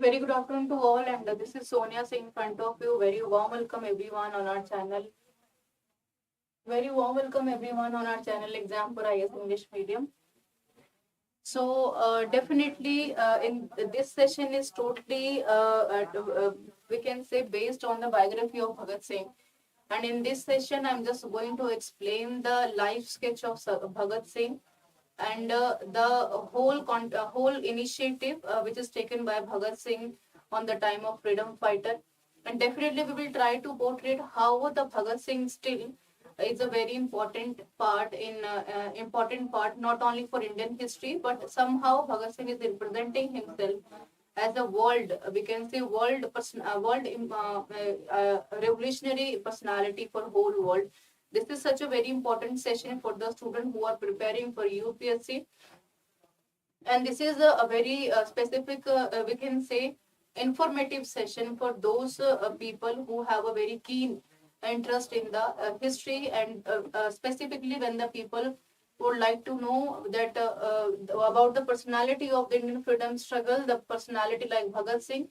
Very good afternoon to all, and this is Sonia Singh in front of you. Very warm welcome everyone on our channel. Very warm welcome everyone on our channel Exampur IS English Medium. So definitely in this session is totally we can say based on the biography of Bhagat Singh. And in this session, I'm just going to explain the life sketch of Bhagat Singh and the whole initiative which is taken by Bhagat Singh on the time of freedom fighter. And definitely we will try to portray how the Bhagat Singh still is a very important part not only for Indian history, but somehow Bhagat Singh is representing himself as a world, we can say revolutionary personality for whole world. This is such a very important session for the students who are preparing for UPSC. And this is a very specific, we can say, informative session for those people who have a very keen interest in the history, and specifically when the people would like to know that about the personality of the Indian freedom struggle, the personality like Bhagat Singh,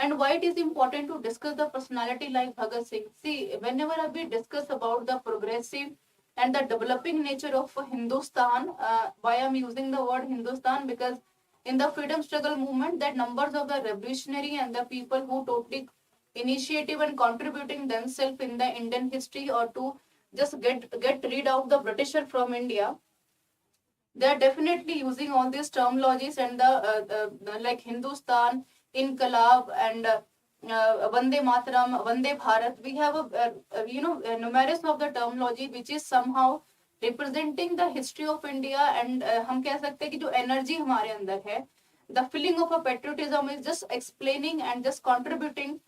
and why it is important to discuss the personality like Bhagat Singh. See, whenever we discuss about the progressive and the developing nature of Hindustan, why I'm using the word Hindustan, because in the freedom struggle movement, that numbers of the revolutionary and the people who totally initiative and contributing themselves in the Indian history, or to just get rid of the Britisher from India, they are definitely using all these terminologies and the like Hindustan, Inqilab, and Vande Mataram, Vande Bharat. We have numerous of the terminology which is somehow representing the history of India, and हम कह सकते हैं कि जो energy हमारे अंदर है, the feeling of a patriotism is just explaining and just contributing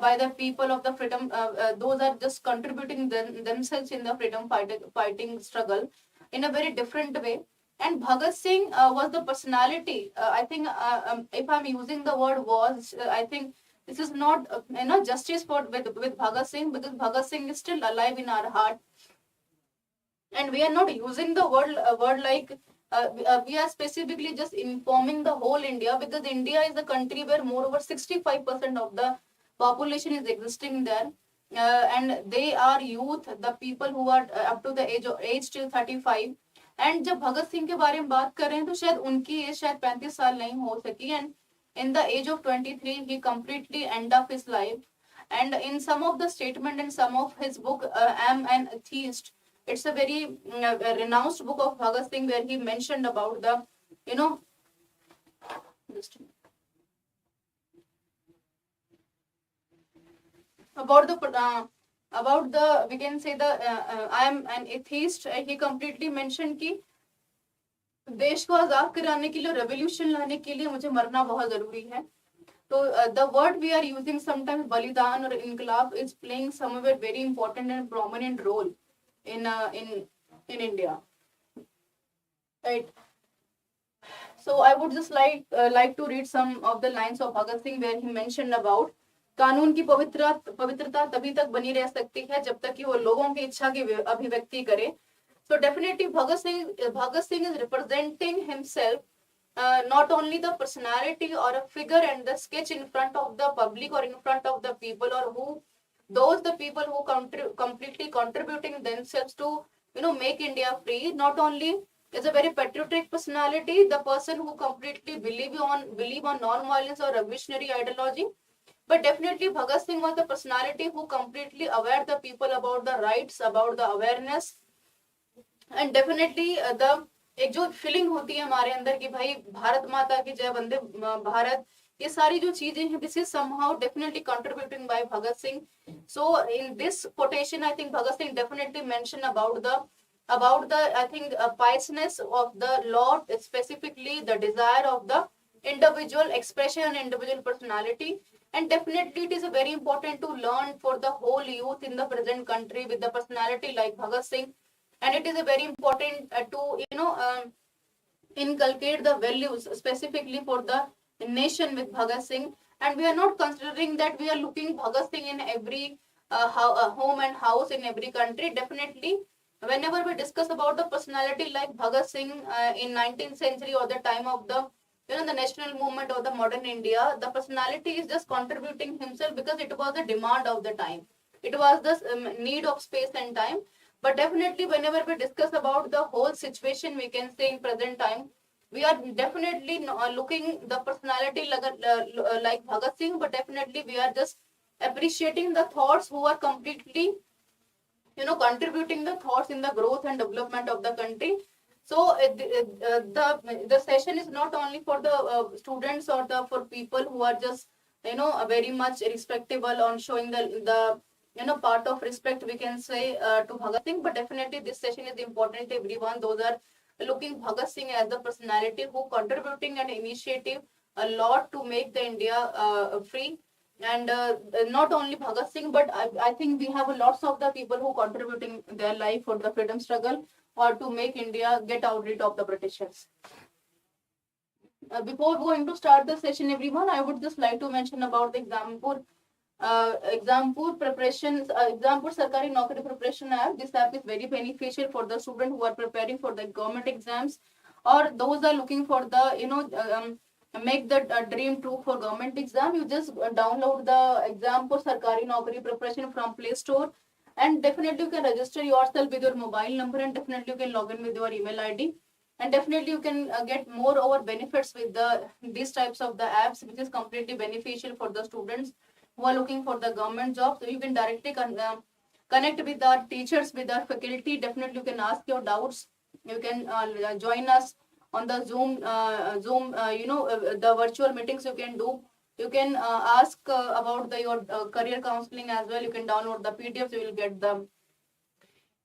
by the people of the freedom. Those are just contributing themselves in the freedom fighting struggle in a very different way. And Bhagat Singh was the personality. I think if I'm using the word was, I think this is not justice for with Bhagat Singh, because Bhagat Singh is still alive in our heart, and we are not using the word like we are specifically just informing the whole India, because India is a country where moreover 65% of the population is existing there, and they are youth, the people who are up to the age till 35. And जब भगत सिंह के बारे में बात कर रहे हैं तो शायद उनकी एज शायद 35 साल नहीं हो सकी, and in the age of 23 he completely end of his life. And in some of the statement and some of his book, am an atheist, it's a very renounced book of Bhagat Singh, where he mentioned about the about the we can say the I am an atheist. He completely mentioned कि देश को आजाद कराने के लिए, revolution लाने के लिए मुझे मरना बहुत जरूरी है. तो the word we are using sometimes बलिदान or इनकलाब is playing somewhere very important and prominent role in India, right? So I would just like to read some of the lines of Bhagat Singh, where he mentioned about कानून की पवित्रता तभी तक बनी रह सकती है जब तक कि वो लोगों की इच्छा की अभिव्यक्ति करे. So definitely Bhagat Singh is representing himself, not only the personality or a figure and the sketch in front of the public or in front of the people, or the people who completely contributing themselves to make India free. Not only is a very patriotic personality, the person who completely believe on non-violence or revolutionary ideology, but definitely Bhagat Singh was the personality who completely aware the people about the rights, about the awareness, and definitely the एक जो feeling होती है हमारे अंदर कि भाई भारत माता की जय, वंदे भारत, ये सारी जो चीजें हैं, this is somehow definitely contributing by Bhagat Singh. So in this quotation, I think Bhagat Singh definitely mentioned about the I think piousness of the law, specifically the desire of the individual expression and individual personality. And definitely it is very important to learn for the whole youth in the present country with the personality like Bhagat Singh. And it is very important to inculcate the values specifically for the nation with Bhagat Singh. And we are not considering that we are looking Bhagat Singh in every home and house in every country. Definitely whenever we discuss about the personality like Bhagat Singh in 19th century or the time of the the national movement of the modern India, the personality is just contributing himself because it was the demand of the time. It was the need of space and time. But definitely, whenever we discuss about the whole situation, we can say in present time, we are definitely looking the personality like Bhagat Singh, but definitely we are just appreciating the thoughts who are completely contributing the thoughts in the growth and development of the country. So the session is not only for the students or the for people who are just very much respectable on showing the part of respect, we can say, to Bhagat Singh, but definitely this session is important to everyone. Those are looking Bhagat Singh as the personality who contributing an initiative a lot to make the India free. And not only Bhagat Singh, but I think we have lots of the people who contributing their life for the freedom struggle or to make India get out rid of the Britishers. Before going to start the session, everyone, I would just like to mention about the Exampur preparation, Exampur Sarkari Naukari Preparation app. This app is very beneficial for the student who are preparing for the government exams, or those are looking for the make the dream true for government exam. You just download the Exampur Sarkari Naukari Preparation from Play Store, and definitely you can register yourself with your mobile number, and definitely you can log in with your email ID. And definitely you can get more over benefits with these types of the apps, which is completely beneficial for the students who are looking for the government job. So you can directly connect with our teachers, with our faculty. Definitely you can ask your doubts. You can join us on the Zoom, the virtual meetings you can do. You can ask about your career counseling as well. You can download the PDFs. You will get the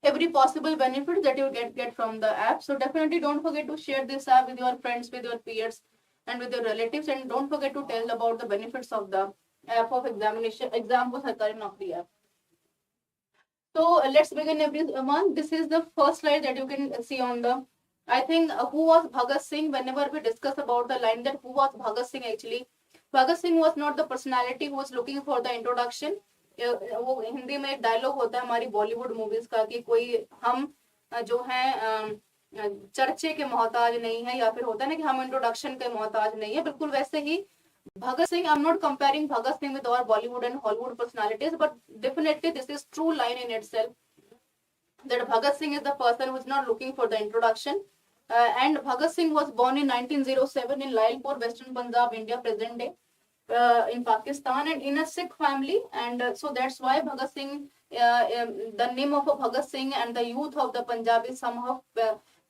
every possible benefit that you get from the app. So definitely don't forget to share this app with your friends, with your peers, and with your relatives. And don't forget to tell about the benefits of the app of Exampur Sarkari Naukari app. So let's begin, everyone. This is the first slide that you can see on the, I think, who was Bhagat Singh. Whenever we discuss about the line that who was Bhagat Singh, actually, Bhagat Singh was not the personality who was looking for the introduction. वो हिंदी में एक dialogue होता है हमारी Bollywood movies का कि कोई हम जो है चर्चे के मोहताज नहीं है, या फिर होता है ना कि हम इंट्रोडक्शन के मोहताज नहीं है. बिल्कुल वैसे ही Bhagat Singh, I'm not comparing Bhagat Singh with our Bollywood and Hollywood personalities, but definitely this is true line in itself that Bhagat Singh is the person who is not looking for the introduction. And Bhagat Singh was born in 1907 in Lailpur, Western Punjab, India, present day. In Pakistan, and in a Sikh family, and so that's why Bhagat Singh, the name of a Bhagat Singh and the youth of the Punjab is somehow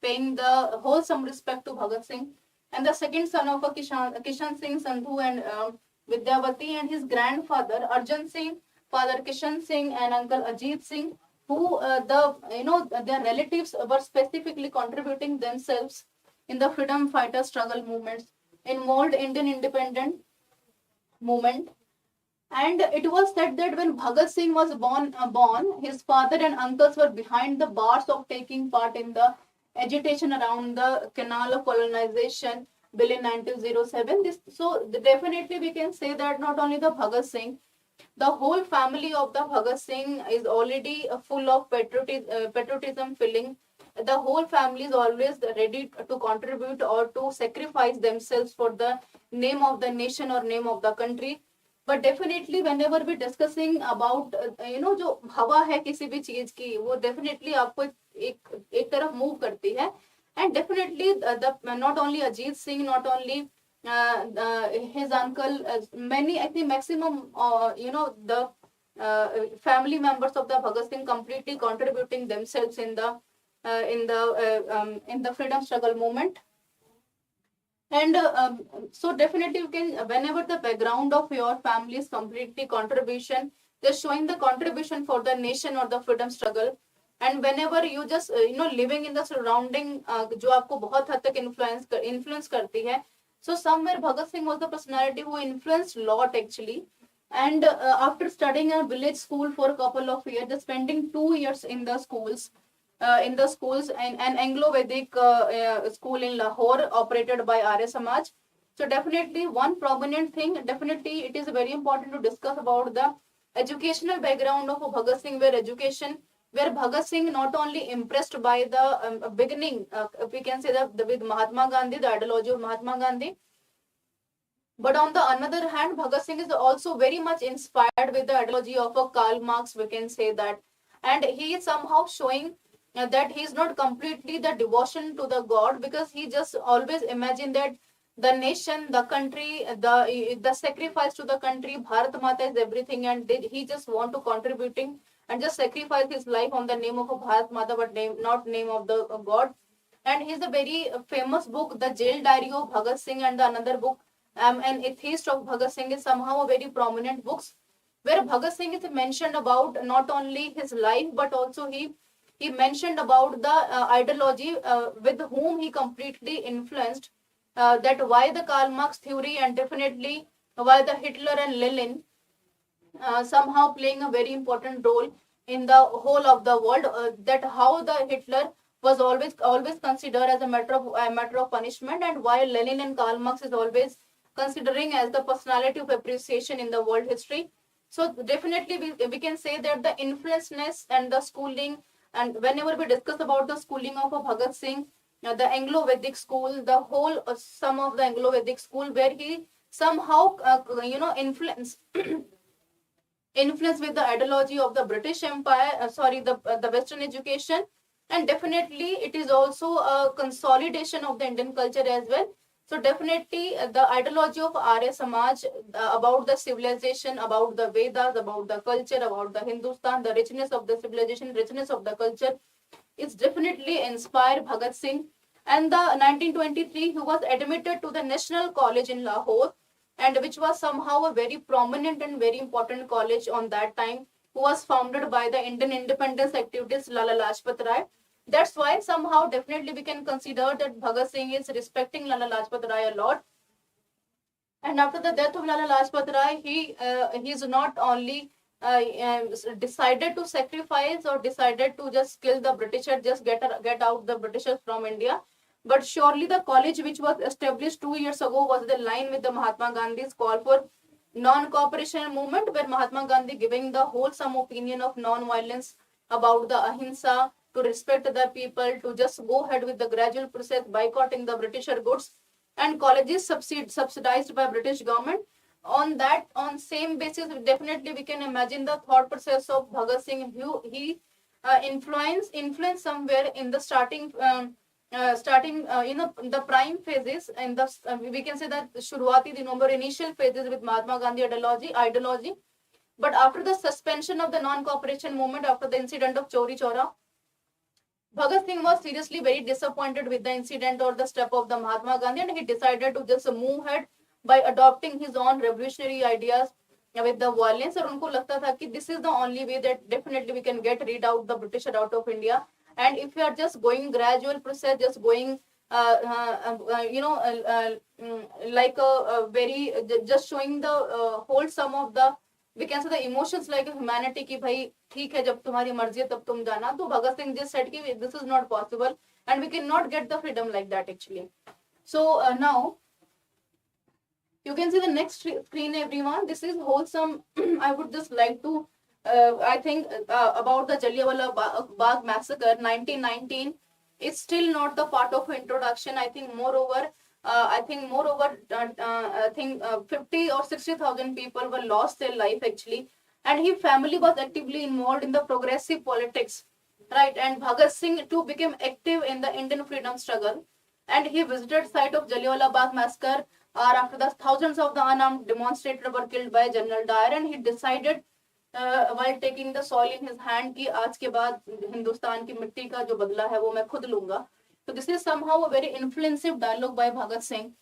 paying the wholesome respect to Bhagat Singh. And the second son of a Kishan Singh Sandhu and Vidyavati, and his grandfather Arjan Singh, father Kishan Singh, and uncle Ajit Singh, who their relatives were specifically contributing themselves in the freedom fighter struggle movements involved Indian independent movement. And it was said that when Bhagat Singh was born, his father and uncles were behind the bars of taking part in the agitation around the Canal of Colonization Bill in 1907. So definitely we can say that not only the Bhagat Singh, the whole family of the Bhagat Singh is already full of patriotism feeling. The whole family is always ready to contribute or to sacrifice themselves for the name of the nation or name of the country. But definitely whenever we discussing about जो हवा है किसी भी चीज की, वो definitely आपको एक तरफ move करती है. And definitely the not only Ajit Singh, not only his uncle, many, I think maximum the family members of the Bhagat Singh completely contributing themselves in the freedom struggle movement. And so definitely you can, whenever the background of your family is completely contribution, just showing the contribution for the nation or the freedom struggle. And whenever you just living in the surrounding जो आपको बहुत हद तक influence करती है. So somewhere Bhagat Singh was the personality who influenced lot actually. And after studying a village school for a couple of years, just spending 2 years in the schools and an Anglo-Vedic school in Lahore operated by Arya Samaj. So definitely one prominent thing, definitely it is very important to discuss about the educational background of Bhagat Singh, where Bhagat Singh not only impressed by the beginning, we can say that with Mahatma Gandhi, the ideology of Mahatma Gandhi, But on the another hand, Bhagat Singh is also very much inspired with the ideology of a Karl Marx, we can say that. And he is somehow showing that he is not completely the devotion to the God, because he just always imagined that the nation, the country, the sacrifice to the country, Bharat Mata is everything, and he just want to contributing and just sacrifice his life on the name of a Bharat Mata, but not name of the God. And he's a very famous book, The Jail Diary of Bhagat Singh, and the another book, an atheist of Bhagat Singh, is somehow a very prominent books where Bhagat Singh is mentioned about not only his life, but also he mentioned about the ideology with whom he completely influenced, that why the Karl Marx theory, and definitely why the Hitler and Lenin somehow playing a very important role in the whole of the world, that how the Hitler was always considered as a matter of punishment, and while Lenin and Karl Marx is always considering as the personality of appreciation in the world history. So definitely we can say that the influenceness and the schooling, and whenever we discuss about the schooling of a Bhagat Singh, the Anglo-Vedic school, the whole some of the Anglo-Vedic school, where he somehow influence influence with the ideology of the British Empire, the Western education, and definitely it is also a consolidation of the Indian culture as well. So definitely the ideology of Arya Samaj, about the civilization, about the Vedas, about the culture, about the Hindustan, the richness of the civilization, richness of the culture, is definitely inspired Bhagat Singh. And the 1923 he was admitted to the National College in Lahore, and which was somehow a very prominent and very important college on that time, who was founded by the Indian independence activist Lala Lajpat Rai. That's why somehow definitely we can consider that Bhagat Singh is respecting Lala Lajpat Rai a lot. And after the death of Lala Lajpat Rai, he is not only decided to sacrifice or decided to just kill the Britisher, just get out the Britishers from India. But surely the college which was established 2 years ago was the line with the Mahatma Gandhi's call for non-cooperation movement, where Mahatma Gandhi giving the wholesome opinion of non-violence, about the ahimsa, to respect the people, to just go ahead with the gradual process, boycotting the Britisher goods, and colleges subsidized by British government. On same basis, definitely we can imagine the thought process of Bhagat Singh. He influence somewhere in the starting the prime phases, and we can say that Shuruati Dinombar, initial phases with Mahatma Gandhi ideology. But after the suspension of the non-cooperation movement, after the incident of Chori Chora, Bhagat Singh was seriously very disappointed with the incident or the step of the Mahatma Gandhi, and he decided to just move ahead by adopting his own revolutionary ideas with the violence. और उनको लगता था कि this is the only way that definitely we can get rid out the Britisher out of India. And if we are just going gradual process, just going like a very just showing the whole sum of the, we can say, the emotions like humanity ki bhai theek hai, jab tumhari marzi hai tab tum jana. So Bhagat Singh just said ki this is not possible, and we cannot get the freedom like that actually. So now you can see the next screen, everyone. This is wholesome. I would just like to I think about the Jallianwala Bagh massacre 1919 is still not the part of introduction. I think moreover 50 or 60,000 people were lost their life actually, and his family was actively involved in the progressive politics, right? And Bhagat Singh too became active in the Indian freedom struggle, and he visited site of Jallianwala Bagh massacre after the thousands of the unarmed demonstrators were killed by General Dyer, and he decided while taking the soil in his hand कि आज के बाद हिंदुस्तान की मिट्टी का जो बदला है वो मैं खुद लूंगा. So this is somehow a very influential dialogue by Bhagat Singh,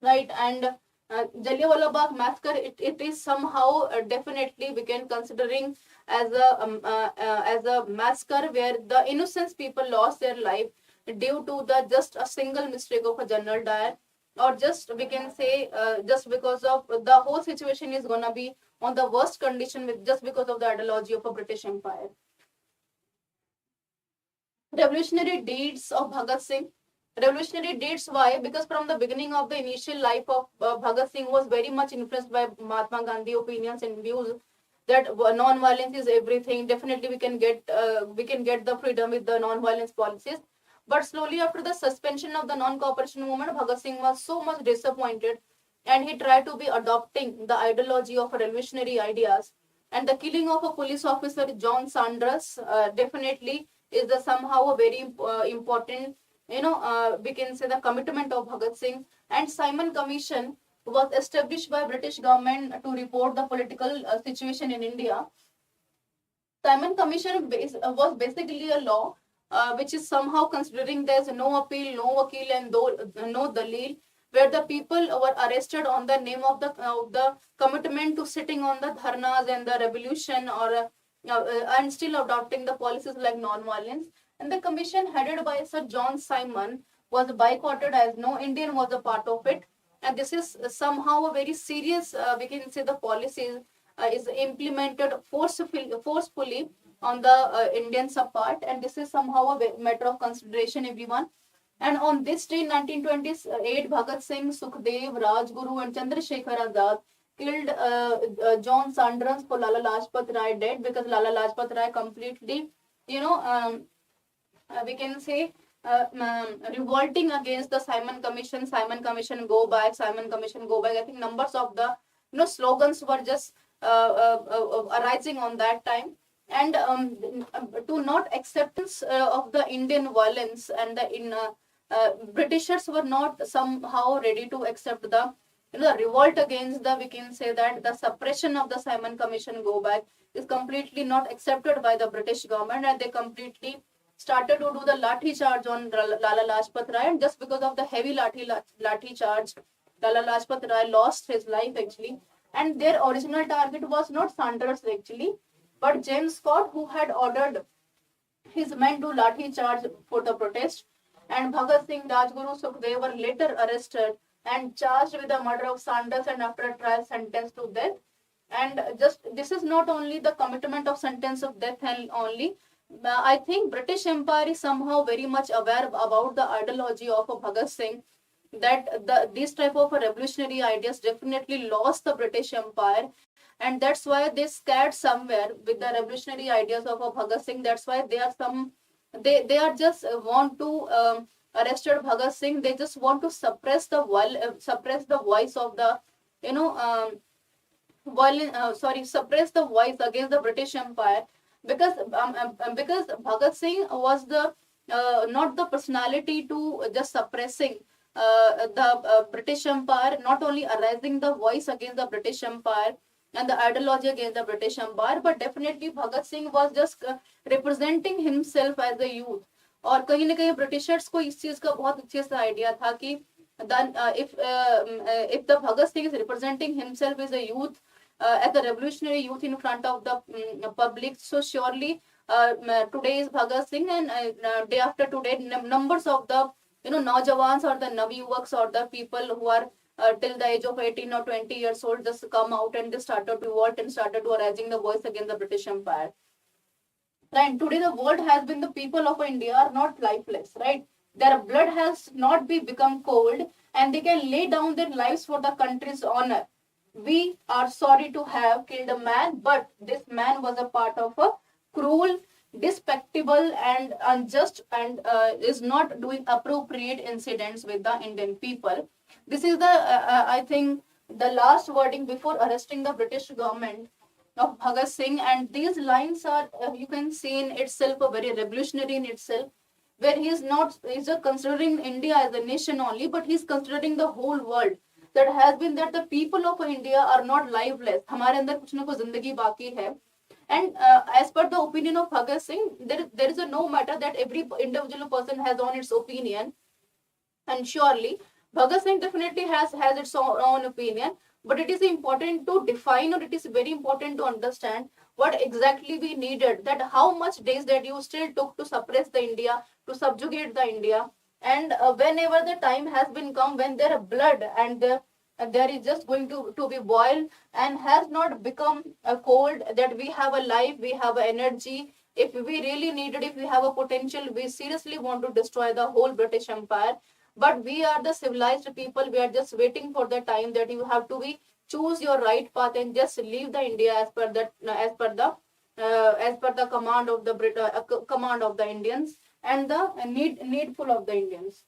right? And Jallianwala Bagh massacre, it is somehow definitely we can considering as a massacre where the innocent people lost their life due to the just a single mistake of a General Dyer, or just we can say just because of the whole situation is gonna be on the worst condition with just because of the ideology of a British Empire. Revolutionary deeds of Bhagat Singh. Revolutionary deeds, why? Because from the beginning of the initial life of Bhagat Singh was very much influenced by Mahatma Gandhi opinions and views that non-violence is everything. Definitely we can get the freedom with the non-violence policies. But slowly after the suspension of the non-cooperation movement, Bhagat Singh was so much disappointed and he tried to be adopting the ideology of revolutionary ideas. And the killing of a police officer, John Sanders, definitely is the somehow a very important, we can say the commitment of Bhagat Singh. And Simon Commission was established by British government to report the political situation in India. Simon Commission was basically a law which is somehow considering there's no appeal, no vakil, and no dalil, where the people were arrested on the name of the commitment to sitting on the dharnas and the revolution, or and still adopting the policies like non-violence. And the commission headed by Sir John Simon was boycotted, as no Indian was a part of it. And this is somehow a very serious, we can say, the policies is implemented forcefully on the Indian part, and this is somehow a matter of consideration, everyone. And on this day, 1928, Bhagat Singh, Sukhdev, Rajguru, and Chandrasekhar Azad killed John Sanders for Lala Lajpat Rai dead, because Lala Lajpat Rai completely, we can say, revolting against the Simon Commission. Simon Commission go back, Simon Commission go back. I think numbers of the slogans were just arising on that time. And to not acceptance of the Indian violence, and the Britishers were not somehow ready to accept the the revolt against the, we can say that the suppression of the Simon Commission go back is completely not accepted by the British government, and they completely started to do the lathi charge on Lala Lajpat Rai. And just because of the heavy lathi charge, Lala Lajpat Rai lost his life actually. And their original target was not Sanders actually, but James Scott, who had ordered his men to lathi charge for the protest. And Bhagat Singh, Rajguru, Sukhdev were later arrested and charged with the murder of Sanders, and after a trial sentenced to death. And just this is not only the commitment of sentence of death only. I think British Empire is somehow very much aware about the ideology of Bhagat Singh, that these type of revolutionary ideas definitely lost the British Empire, and that's why they scared somewhere with the revolutionary ideas of Bhagat Singh. That's why they are just want to arrested Bhagat Singh. They just want to suppress the voice of the suppress the voice against the British Empire, because Bhagat Singh was the not the personality to just suppressing the British Empire, not only arising the voice against the British Empire and the ideology against the British Empire, but definitely Bhagat Singh was just representing himself as a youth. और कहीं ना कहीं Britishers को इस चीज का बहुत अच्छे से आइडिया था कि if the Bhagat Singh is representing himself as a youth, as a revolutionary youth in front of the public, so surely today is Bhagat Singh, and day after today numbers of the Naujawans or the Navayuvaks or the people who are till the age of 18 or 20 years old just come out and they started to revolt and started to raising the voice against the British Empire. Right. Today the world has been, the people of India are not lifeless, right? Their blood has not become cold, and they can lay down their lives for the country's honor. We are sorry to have killed a man, but this man was a part of a cruel, despicable and unjust, and is not doing appropriate incidents with the Indian people. This is the, I think, the last wording before arresting the British government of Bhagat Singh. And these lines are, you can see in itself, a very revolutionary in itself, where he's considering India as a nation only, but he's considering the whole world. That has been that the people of India are not lifeless. हमारे अंदर कुछ ना कुछ जिंदगी बाकी है. And as per the opinion of Bhagat Singh, there is a no matter that every individual person has on its opinion, and surely Bhagat Singh definitely has its own opinion. But it is important to define, or it is very important to understand what exactly we needed, that how much days that you still took to suppress the India, to subjugate the India. And whenever the time has been come when their blood and there is just going to be boiled and has not become cold, that we have a life, we have a energy. If we really needed, if we have a potential, we seriously want to destroy the whole British Empire. But we are the civilized people. We are just waiting for the time that you have to choose your right path and just leave the India as per the command of the command of the Indians and the needful of the Indians.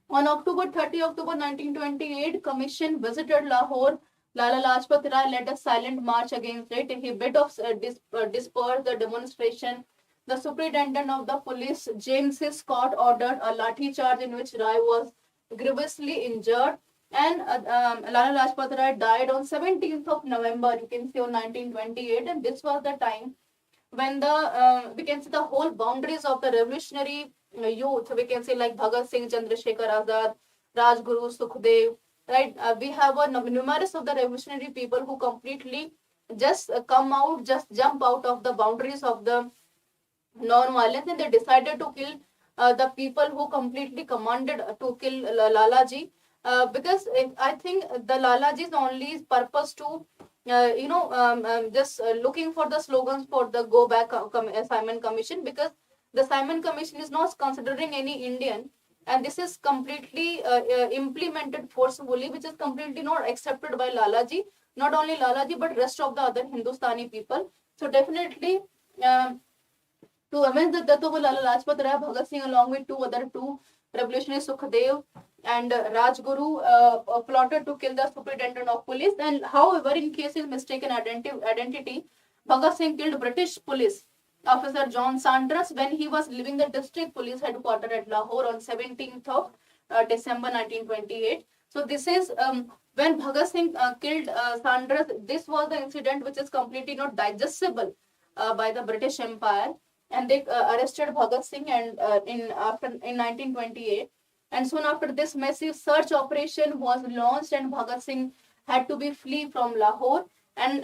On October 30, October 1928, Commission visited Lahore. Lala Lajpat Rai led a silent march against it. He bid of disperse the demonstration. The superintendent of the police, James C. Scott, ordered a lathi charge in which Rai was grievously injured. And Lala Lajpat Rai died on 17th of November, you can see, on 1928. And this was the time when the we can see the whole boundaries of the revolutionary youth, we can say, like Bhagat Singh, Chandrasekhar Azad, Rajguru, Sukhdev, right? We have a numerous of the revolutionary people who completely just come out, just jump out of the boundaries of the non-violence, and they decided to kill the people who completely commanded to kill Lalaji, because I think the Lalaji's only purpose to just looking for the slogans for the go back Simon Commission, because the Simon Commission is not considering any Indian, and this is completely implemented forcefully, which is completely not accepted by Lalaji, not only Lalaji but rest of the other Hindustani people. So definitely to avenge the death of Lala Lajpat Rai, Bhagat Singh along with two revolutionaries, Sukhdev and Rajguru, plotted to kill the superintendent of police. And however, in case of mistaken identity, Bhagat Singh killed British police officer John Sanders when he was leaving the district police headquarters at Lahore on 17th of December 1928. So this is when Bhagat Singh killed Sanders. This was the incident which is completely not digestible by the British Empire, and they arrested Bhagat Singh and in 1928. And soon after this, massive search operation was launched, and Bhagat Singh had to be flee from Lahore and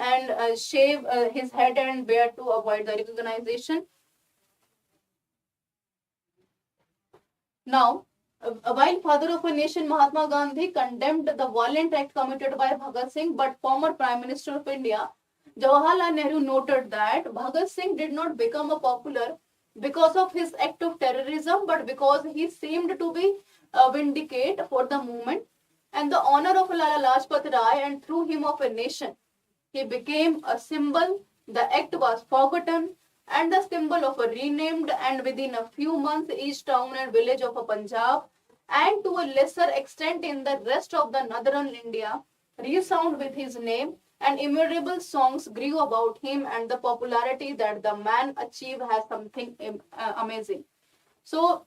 shave his head and beard to avoid the recognition. Now, while father of a nation Mahatma Gandhi condemned the violent act committed by Bhagat Singh, but former Prime Minister of India Jawaharlal Nehru noted that Bhagat Singh did not become a popular because of his act of terrorism, but because he seemed to be vindicate for the movement and the honor of Lala Lajpat Rai, and through him of a nation. He became a symbol. The act was forgotten and the symbol of a renamed, and within a few months each town and village of a Punjab, and to a lesser extent in the rest of the northern India, resound with his name, and innumerable songs grew about him, and the popularity that the man achieved has something amazing. So,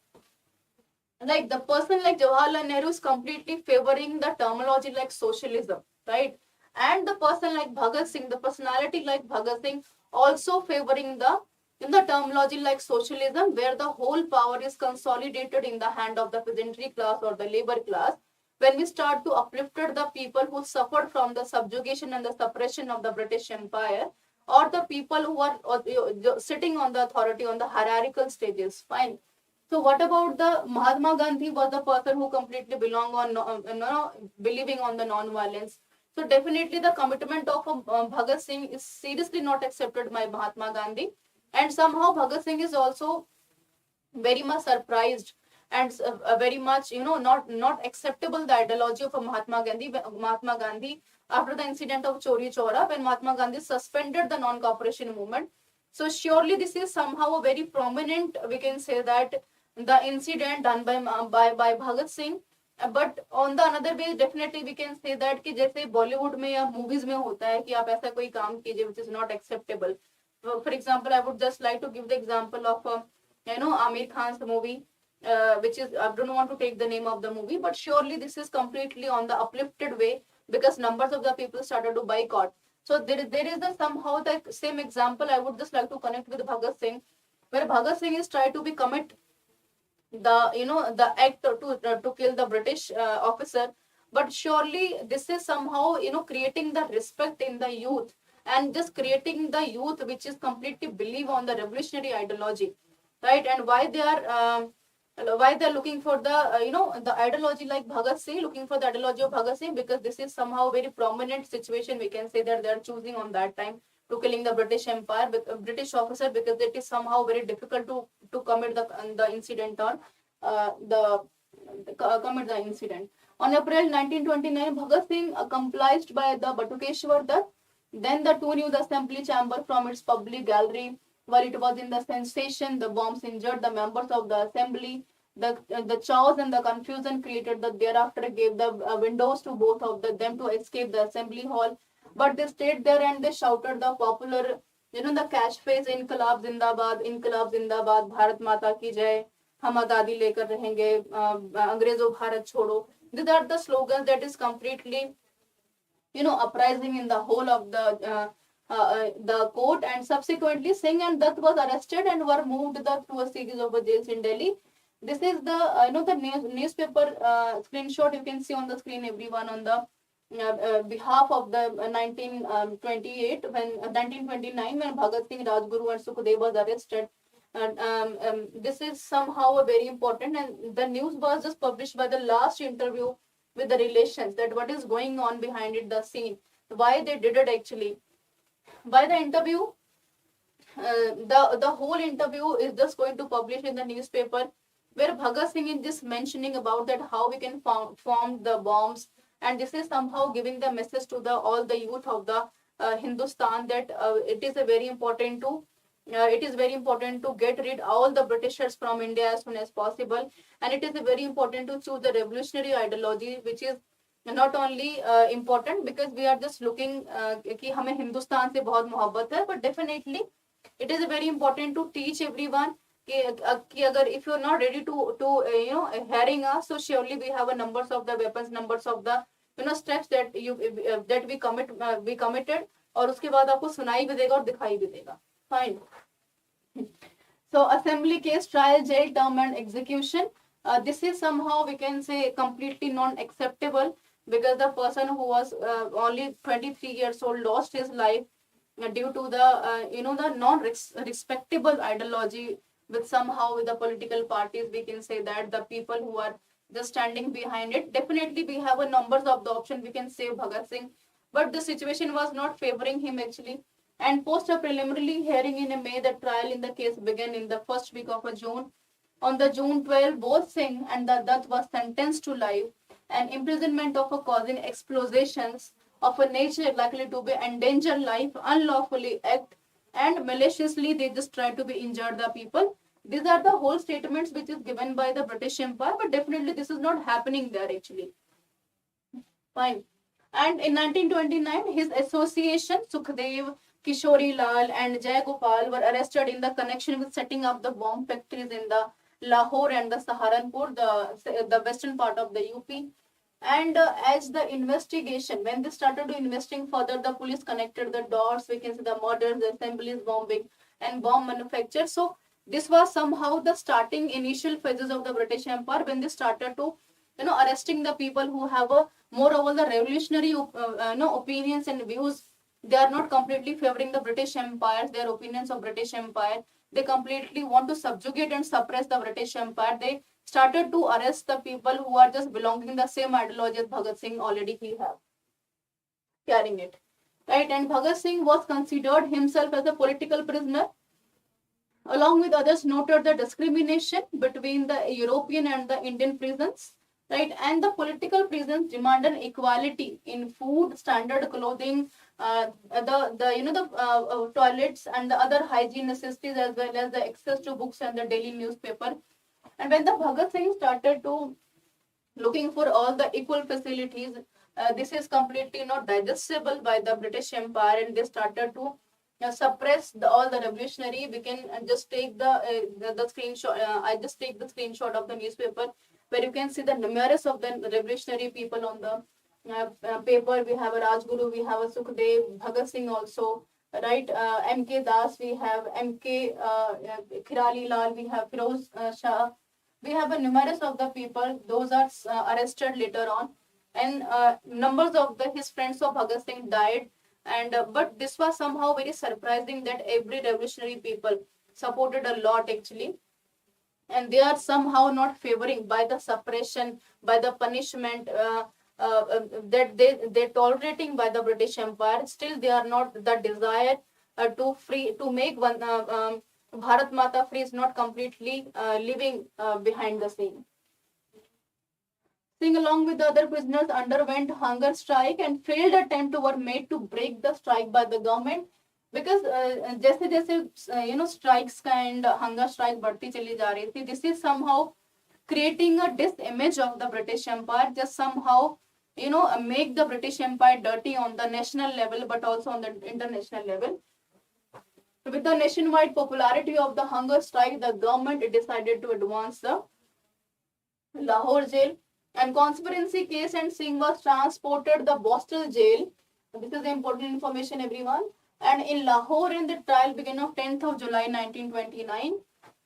like the person like Jawaharlal Nehru is completely favoring the terminology like socialism, right? And the person like Bhagat Singh, the personality like Bhagat Singh, also favoring the in the terminology like socialism, where the whole power is consolidated in the hand of the peasantry class or the labor class. When we start to uplift the people who suffered from the subjugation and the suppression of the British Empire, or the people who are sitting on the authority on the hierarchical stages, fine. So what about the Mahatma Gandhi was the person who completely belong on believing on the non-violence. So definitely the commitment of Bhagat Singh is seriously not accepted by Mahatma Gandhi, and somehow Bhagat Singh is also very much surprised and very much not acceptable the ideology of Mahatma Gandhi after the incident of Chori Chora, when Mahatma Gandhi suspended the non-cooperation movement. So surely this is somehow a very prominent, we can say that, the incident done by Bhagat Singh. But on the another way, definitely we can say that कि जैसे बॉलीवुड में या movies में होता है कि आप ऐसा कोई काम कीजिए which is not acceptable. For example, I would just like to give the example of Amir Khan's movie, which is, I don't want to take the name of the movie, but surely this is completely on the uplifted way because numbers of the people started to boycott. So there is the somehow the same example I would just like to connect with Bhagat Singh, where Bhagat Singh is trying to be commit the act to kill the British officer, but surely this is somehow creating the respect in the youth, and just creating the youth which is completely believe on the revolutionary ideology, right? And why they're looking for the the ideology like Bhagat Singh, looking for the ideology of Bhagat Singh, because this is somehow very prominent situation, we can say, that they're choosing on that time to killing the British Empire, British officer, because it is somehow very difficult to commit the incident or commit the incident. On April 1929, Bhagat Singh, accomplished by the Batukeshwar Dutt, then the two knew the assembly chamber from its public gallery. While it was in the sensation, the bombs injured the members of the assembly. the chaos and the confusion created that thereafter gave the windows to both of them to escape the assembly hall. But they stayed there and they shouted the popular, the catchphrase Inqilab Zindabad, Bharat Mata ki Jai, हम आजादी लेकर रहेंगे, अंग्रेजों भारत छोड़ो. These are the slogans that is completely, uprising in the whole of the court. And subsequently Singh and Dutt was arrested and were moved to a series of jails in Delhi. This is the the newspaper screenshot you can see on the screen, everyone, on the behalf of the 1928 when 1929 when Bhagat Singh, Rajguru and Sukhdev was arrested. And this is somehow a very important, and the news was just published by the last interview with the relations, that what is going on behind it, the scene, why they did it actually. By the interview, the whole interview is just going to publish in the newspaper, where Bhagat Singh is just mentioning about that how we can form the bombs, and this is somehow giving the message to the all the youth of the Hindustan that it is a very important to get rid all the Britishers from India as soon as possible, and it is very important to choose the revolutionary ideology, which is not only important because we are just looking कि हमें हिंदुस्तान से बहुत मोहब्बत है, but definitely it is very important to teach everyone कि अगर if you are not ready to hearing us, so surely we have a numbers of the weapons, numbers of the steps that we committed, और उसके बाद आपको सुनाई भी देगा और दिखाई भी देगा. Fine. So assembly case, trial, jail term and execution. This is somehow we can say completely non-acceptable, because the person who was only 23 years old lost his life due to the the non-respectable ideology with somehow with the political parties. We can say that the people who are just standing behind it. Definitely we have a numbers of the option we can save Bhagat Singh, but the situation was not favoring him actually. And post a preliminary hearing in May, the trial in the case began in the first week of June. On the June 12, both Singh and the Dutt was sentenced to life and imprisonment of causing explosions of a nature likely to be endanger life, unlawfully act, and maliciously they just try to be injured the people. These are the whole statements which is given by the British Empire, but definitely this is not happening there actually. Fine. And in 1929, his association Sukhdev, Kishori Lal and Jai Gopal were arrested in the connection with setting up the bomb factories in the Lahore and the Saharanpur, the western part of the UP. And as the investigation, when they started to investing further, the police connected the dots. We can see the murders, the assemblies, bombing, and bomb manufacture. So this was somehow the starting initial phases of the British Empire, when they started to arresting the people who have a moreover the revolutionary opinions and views. They are not completely favoring the British Empire, their opinions of British Empire. They completely want to subjugate and suppress the British Empire. They started to arrest the people who are just belonging the same ideology as Bhagat Singh already he have carrying it, right? And Bhagat Singh was considered himself as a political prisoner, along with others noted the discrimination between the European and the Indian prisons, right? And the political prisons demanded equality in food, standard clothing, the toilets and the other hygiene necessities, as well as the access to books and the daily newspaper. And when the Bhagat Singh started to looking for all the equal facilities, this is completely not digestible by the British Empire, and they started to suppress all the revolutionary. We can just take the screenshot. I just take the screenshot of the newspaper, where you can see the numerous of the revolutionary people on the paper. We have a Rajguru, we have a Sukhdev, Bhagat Singh also, right? M.K. Das, we have M.K. Khirali Lal, we have Firoz Shah. We have a numerous of the people. Those are arrested later on, and numbers of his friends of Bhagat Singh died. And but this was somehow very surprising that every revolutionary people supported a lot actually, and they are somehow not favoring by the suppression, by the punishment that they tolerating by the British Empire. Still they are not the desire to make one Bharat Mata free is not completely living behind the scene. Singh, along with the other prisoners, underwent hunger strike, and failed attempt were made to break the strike by the government, because जैसे जैसे strikes का and hunger strike बढ़ती चली जा रही थी. This is somehow creating a disimage of the British Empire, just somehow, make the British Empire dirty on the national level, but also on the international level. With the nationwide popularity of the hunger strike, the government decided to advance the Lahore jail, and conspiracy case and Singh was transported the Boston jail. This is the important information, everyone. And in Lahore, and the trial began of 10th of July 1929.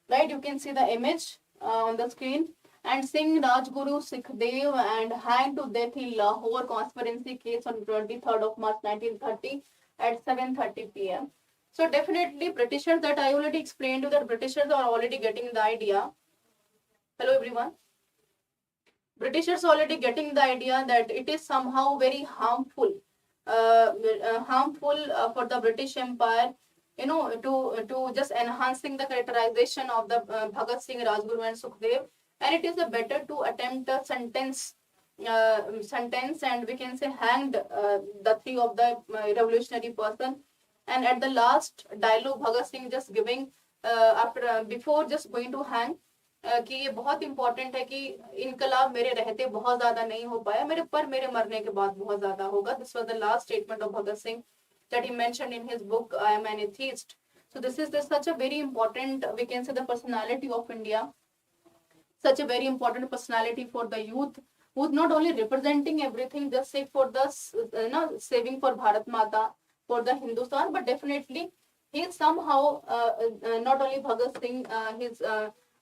Right, you can see the image on the screen. And Singh, Rajguru, Sukhdev, and hanged to death in Lahore conspiracy case on 23rd of March 1930 at 7:30 p.m. So definitely Britishers, that I already explained to you, that Britishers are already getting the idea. Hello everyone. Britishers already getting the idea that it is somehow very harmful, for the British Empire, to just enhancing the characterization of the Bhagat Singh, Rajguru, and Sukhdev, and it is a better to attempt a sentence, and we can say hanged the three of the revolutionary person. And at the last dialogue, Bhagat Singh just giving after before just going to hang, कि ये बहुत important है कि इनकलाब मेरे रहते बहुत ज्यादा नहीं हो पाया, मेरे मरने के बाद बहुत ज्यादा होगा. This was the last statement of Bhagat Singh that he mentioned in his book I Am an Atheist. So this is such a very important, we can say, the personality of India, such a very important personality for the youth, who's not only representing everything just say for the saving for Bharat Mata, for the Hindustan, but definitely he is somehow not only Bhagat Singh, his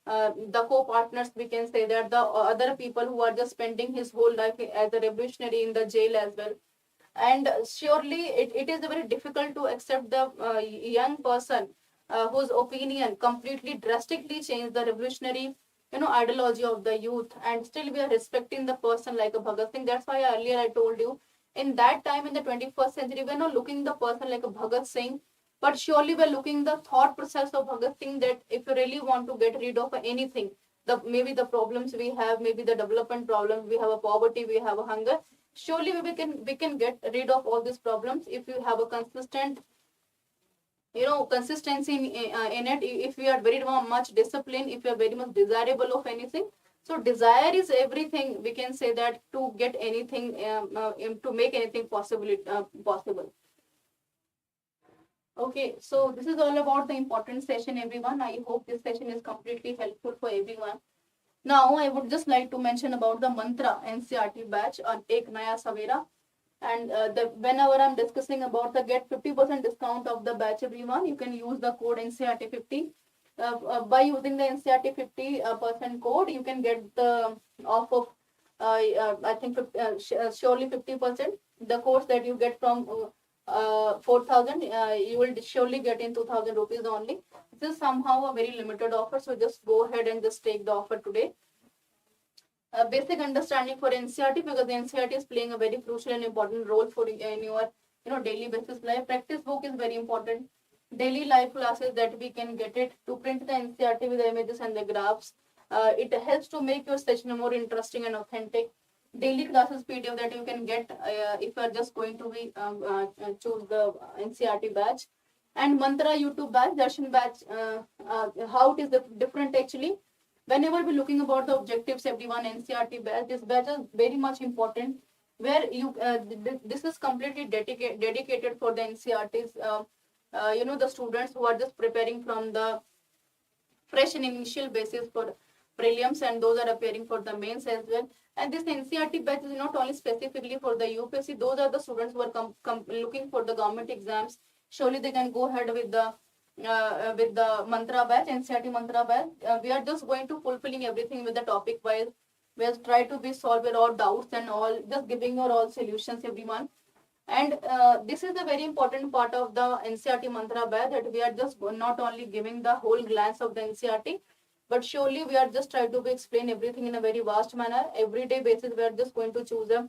the co-partners, we can say that the other people who are just spending his whole life as a revolutionary in the jail as well. And surely it is very difficult to accept the young person whose opinion completely drastically changed the revolutionary ideology of the youth, and still we are respecting the person like a Bhagat Singh. That's why earlier I told you, in that time in the 21st century, we're not looking the person like a Bhagat Singh, but surely we're looking the thought process of Bhagat Singh, that if you really want to get rid of anything, maybe the problems we have, maybe the development problems, we have a poverty, we have a hunger, surely we can get rid of all these problems if you have a consistent, consistency in it, if we are very much disciplined, if we are very much desirable of anything. So desire is everything, we can say that, to get anything, to make anything possible. Okay, so this is all about the important session, everyone. I hope this session is completely helpful for everyone. Now, I would just like to mention about the mantra NCERT batch on Ek Naya Savera. And whenever I'm discussing about the get 50% discount of the batch, everyone, you can use the code NCERT50. By using the NCERT 50% code, you can get the off of, I think, surely 50%. The course that you get from 4,000, you will surely get in 2,000 rupees only. This is somehow a very limited offer, so just go ahead and just take the offer today. Basic understanding for NCERT, because the NCERT is playing a very crucial and important role for in your daily basis life. Practice book is very important. Daily life classes that we can get it to print the NCERT with the images and the graphs. It helps to make your session more interesting and authentic. Daily classes PDF that you can get if you are just going to be choose the NCERT batch. And mantra YouTube batch, darshan batch, how it is different actually. Whenever we're looking about the objectives, everyone, NCERT batch, this batch is very much important, where you this is completely dedicated for the NCERTs, the students who are just preparing from the fresh and initial basis for prelims, and those are appearing for the mains as well. And this NCERT batch is not only specifically for the UPSC, those are the students who are looking for the government exams. Surely they can go ahead with the mantra batch, NCERT mantra batch. We are just going to fulfilling everything with the topic wise. We'll try to be solving all doubts and all, just giving you all solutions, everyone. And this is a very important part of the NCERT mantra batch, that we are just not only giving the whole glance of the NCERT, but surely we are just trying to explain everything in a very vast manner. Everyday basis, we are just going to choose a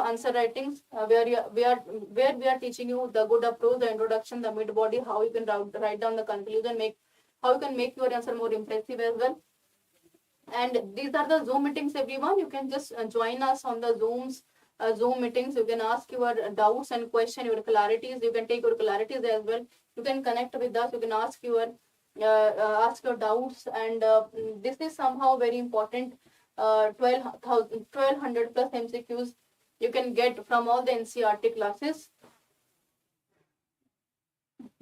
answer writings, where we are teaching you the good approach, the introduction, the mid body, how you can write down the conclusion, how you can make your answer more impressive as well. And these are the Zoom meetings, everyone. You can just join us on the Zoom meetings. You can ask your doubts and question your clarities. You can take your clarities as well. You can connect with us. You can ask your ask your doubts, and this is somehow very important. 1200 plus MCQs you can get from all the NCERT classes.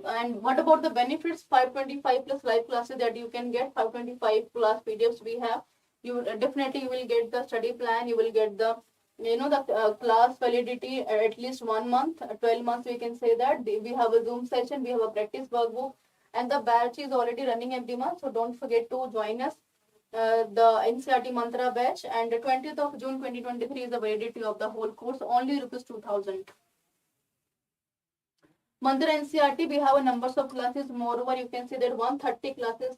And what about the benefits? 525 plus live classes that you can get, 525 plus PDFs we have. You definitely you will get the study plan, you will get the the class validity at least 1 month, 12 months we can say that. We have a Zoom session, we have a practice workbook, and the batch is already running every month, so don't forget to join us. The NCERT Mantra batch, and the 20th of June 2023 is the validity of the whole course, only rupees 2000. Mantra NCERT, we have a numbers of classes. Moreover, you can see that 130 classes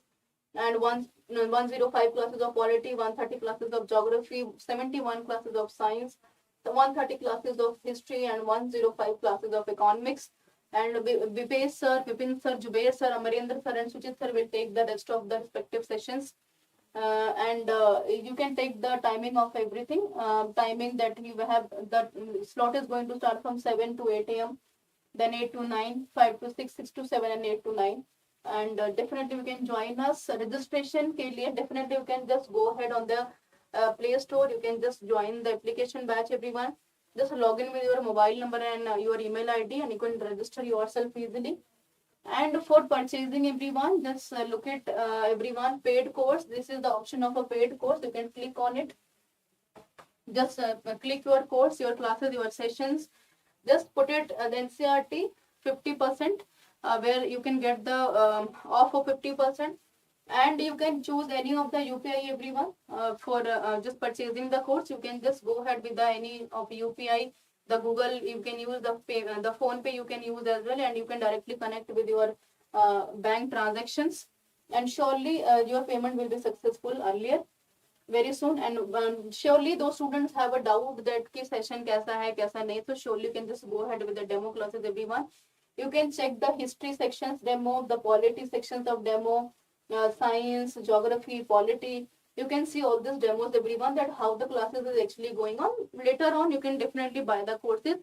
and 105 classes of polity, 130 classes of geography, 71 classes of science, 130 classes of history, and 105 classes of economics. And Vipesh sir, Vipin sir, Jubair sir, Amarendra sir, and Suchit sir will take the rest of the respective sessions. And you can take the timing of everything. Timing that you have, the slot is going to start from 7 to 8 a.m. Then 8 to 9, 5 to 6, 6 to 7, and 8 to 9. And definitely you can join us. Registration ke liye definitely you can just go ahead on the Play Store. You can just join the application batch, everyone. Just log in with your mobile number and your email ID, and you can register yourself easily. And for purchasing, everyone, just look at everyone paid course. This is the option of a paid course. You can click on it. Just click your course, your classes, your sessions. Just put it the NCERT 50%, where you can get the off of 50%, and you can choose any of the UPI, everyone. For just purchasing the course, you can just go ahead with the any of UPI. The Google you can use, the phone pay you can use as well, and you can directly connect with your bank transactions, and surely your payment will be successful earlier very soon. And surely those students have a doubt that ki session kaisa hai kaisa nahi, so surely you can just go ahead with the demo classes, everyone. You can check the history sections demo, the polity sections of demo, science, geography, polity. You can see all these demos, everyone, that how the classes is actually going on. Later on you can definitely buy the courses.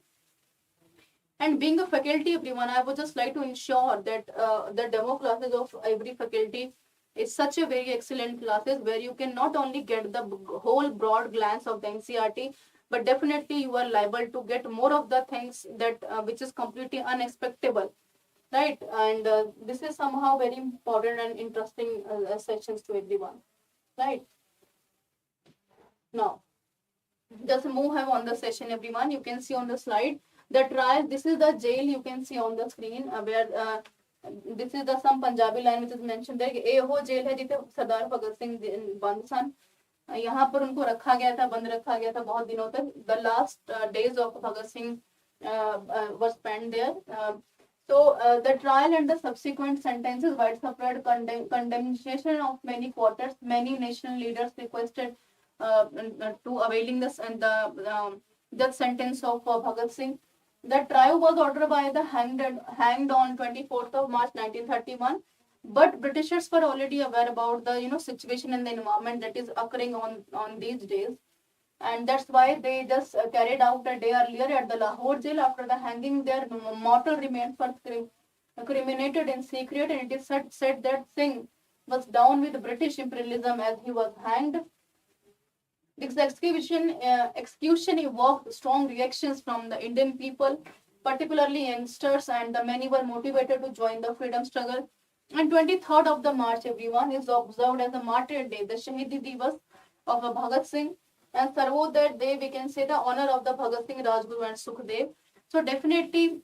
And being a faculty, everyone, I would just like to ensure that the demo classes of every faculty is such a very excellent classes, where you can not only get the whole broad glance of the NCERT, but definitely you are liable to get more of the things that which is completely unexpected, right? And this is somehow very important and interesting sessions to everyone, right? Now, just move on the session, everyone. You can see on the slide the trial. This is the jail, you can see on the screen, where this is the some Punjabi line which is mentioned there. ये वो jail है जिसे सरदार भगत सिंह बंद सन, यहाँ पर उनको रखा गया था, बंद रखा गया था बहुत दिनों तक. The last days of Bhagat Singh were spent there. So the trial and the subsequent sentences, widespread condemnation of many quarters, many national leaders requested to availing this and the death sentence of Bhagat Singh. The trial was ordered by the hanged on 24th of March 1931, but Britishers were already aware about the situation and the environment that is occurring on these days, and that's why they just carried out a day earlier at the Lahore jail. After the hanging, their mortal remains were cremated in secret, and it is said that Singh was down with British imperialism as he was hanged. This execution evoked strong reactions from the Indian people, particularly youngsters, and the many were motivated to join the freedom struggle. And 23rd of the March, everyone, is observed as a martyr day, the Shahidi Divas of Bhagat Singh, and Sarvodaya Day, we can say the honor of the Bhagat Singh, Rajguru, and Sukhdev. So definitely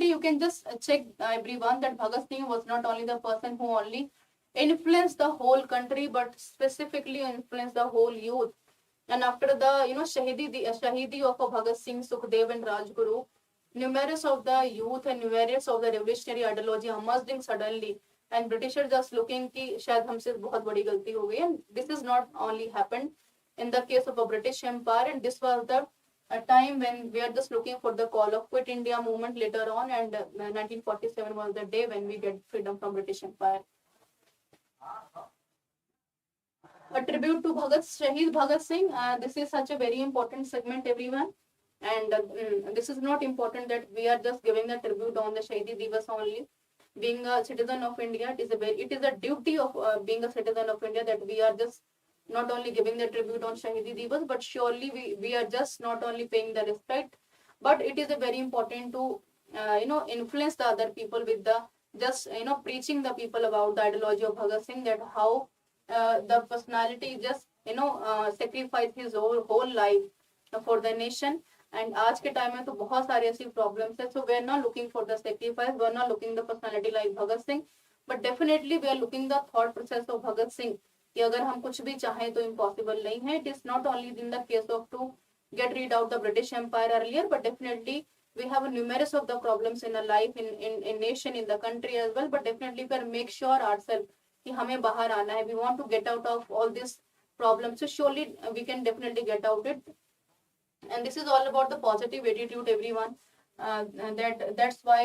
you can just check, everyone, that Bhagat Singh was not only the person who only influenced the whole country, but specifically influenced the whole youth. And after the Shahidi of Bhagat Singh, Sukhdev, and Rajguru, numerous of the youth and numerous of the revolutionary ideology emerged suddenly, and Britishers just looking कि शायद हमसे बहुत बड़ी गलती हो गई. And this is not only happened in the case of a British Empire, and this was the time when we are just looking for the call of Quit India movement later on, and 1947 was the day when we get freedom from British Empire. A tribute to Shahid Bhagat Singh. This is such a very important segment, everyone. And this is not important that we are just giving the tribute on the Shahidi Divas only. being a citizen of India, it is a duty of being a citizen of India that we are just not only giving the tribute on Shahidi Divas, but surely we are just not only paying the respect, but it is a very important to influence the other people with the just preaching the people about the ideology of Bhagat Singh, that how the personality just sacrifice his whole life for the nation. And आज के time में तो बहुत सारे ऐसी problems है, so we are not looking for the sacrifice, we are not looking the personality like Bhagat Singh, but definitely we are looking the thought process of Bhagat Singh, कि अगर हम कुछ भी चाहें तो इम्पॉसिबल नहीं है. It is not only in the case of to get rid out the British Empire earlier, but definitely we have a numerous of the problems in a life, in nation, in the country as well, but definitely we make sure ourselves कि हमें बाहर आना है, we want to get out of all this problem, so surely we can definitely get out it. And this is all about the positive attitude, everyone. That's why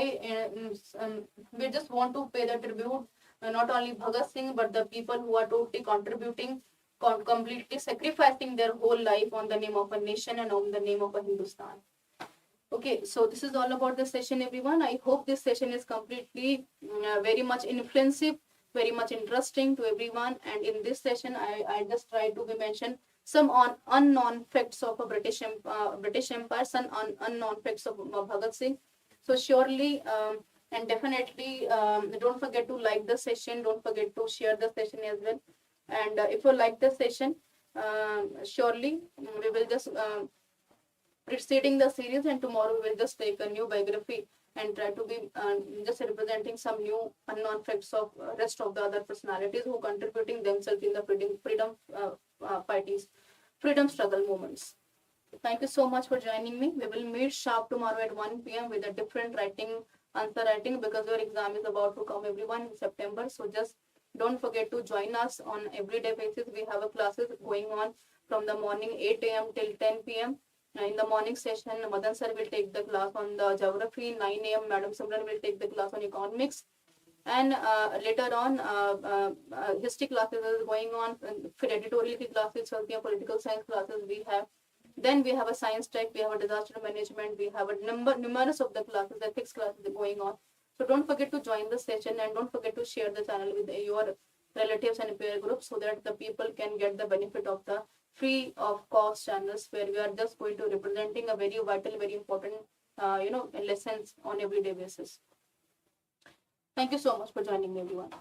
we just want to pay the tribute, not only Bhagat Singh, but the people who are totally contributing, completely sacrificing their whole life on the name of a nation and on the name of a Hindustan. Okay, so this is all about the session, everyone. I hope this session is completely very much influensive, very much interesting to everyone. And in this session, I just try to mention some unknown facts of a British Empire, some unknown facts of Bhagat Singh. So surely and definitely don't forget to like the session, don't forget to share the session as well. And if you like the session, surely we will just preceding the series, and tomorrow we will just take a new biography and try to be just representing some new unknown facts of rest of the other personalities who contributing themselves in the freedom parties, freedom struggle movements. Thank you so much for joining me. We will meet sharp tomorrow at 1 p.m. with a different answer writing, because your exam is about to come, everyone, in September. So just don't forget to join us on everyday basis. We have a classes going on from the morning 8 a.m. till 10 p.m. In the morning session, Madan sir will take the class on the geography. 9 a.m. Madam Simran will take the class on economics. And later on, history classes is going on. फिर editorial की classes चलती हैं, political science classes we have. Then we have a science tech, we have a disaster management, we have a numerous of the classes, ethics classes going on. So don't forget to join the session, and don't forget to share the channel with your relatives and peer groups, so that the people can get the benefit of the free of cost channels, where we are just going to representing a very vital, very important lessons on everyday basis. Thank you so much for joining me, everyone.